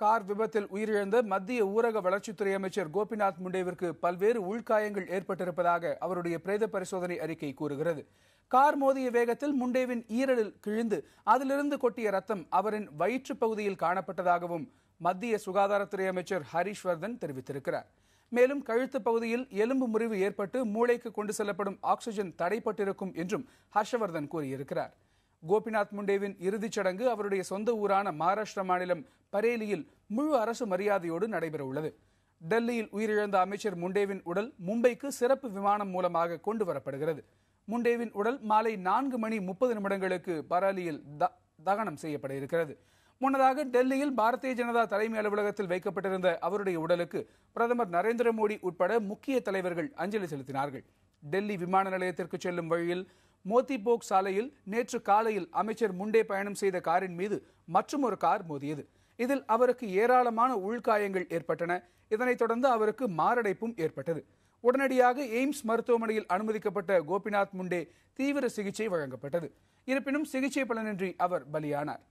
Car விபத்தில் உயிரிழந்த மத்திய ஊரக வளர்ச்சித்துறை அமைச்சர் கோபிநாத் முண்டேவிற்கு பல்வேறு உள்காயங்கள் ஏற்பட்டிருப்பதாக அவருடைய பிரேத பரிசோதனை அறிக்கை கூறுகிறது. கார் மோதிய வேகத்தில் முண்டேவின் ஈரலில் கிழிந்து அதிலிருந்து கொட்டிய ரத்தம் அவரின் வயிற்று பகுதியில் காணப்பட்டதாகவும் மத்திய சுகாதாரத்துறை அமைச்சர் ஹரிஷ்வர்தன் தெரிவித்திருக்கிறார். மேலும் கழுத்து பகுதியில் எலும்பு முறிவு ஏற்பட்டு மூளைக்கு கொண்டு செல்லப்படும் ஆக்சிஜன் தடைப்பட்டிருக்கும் என்றும் ஹர்ஷவர்தன் கூறியிருக்கிறார். கோபிநாத் முண்டேவின் இறுதிச் சடங்கு அவருடைய சொந்த ஊரான மகாராஷ்டிரா மாநிலம் பரேலியில் முழு அரசு மரியாதையோடு நடைபெற உள்ளது. டெல்லியில் உயிரிழந்த அமைச்சர் முண்டேவின் உடல் மும்பைக்கு சிறப்பு விமானம் மூலமாக கொண்டு வரப்படுகிறது. முண்டேவின் உடல் மாலை 4:30 பரேலியில் தகனம் செய்யப்பட இருக்கிறது. முன்னதாக டெல்லியில் பாரதிய ஜனதா தலைமை அலுவலகத்தில் வைக்கப்பட்டிருந்த அவருடைய உடலுக்கு பிரதமர் நரேந்திர மோடி உட்பட முக்கிய தலைவர்கள் அஞ்சலி செலுத்தினார்கள். டெல்லி விமான நிலையத்திற்கு செல்லும் வழியில் மோதிபோக் சாலையில் நேற்று காலையில் அமைச்சர் முண்டே பயணம் செய்த காரின் மீது மற்றொரு கார் மோதியது. இதில் அவருக்கு ஏராளமான உள்காயங்கள் ஏற்பட்டன. இதனைத் தொடர்ந்து அவருக்கு மாரடைப்பும் ஏற்பட்டது. உடனடியாக எய்ம்ஸ் மருத்துவமனையில் அனுமதிக்கப்பட்ட கோபிநாத் முண்டே தீவிர சிகிச்சை வழங்கப்பட்டது. இருப்பினும் சிகிச்சை பலனின்றி அவர் பலியானார்.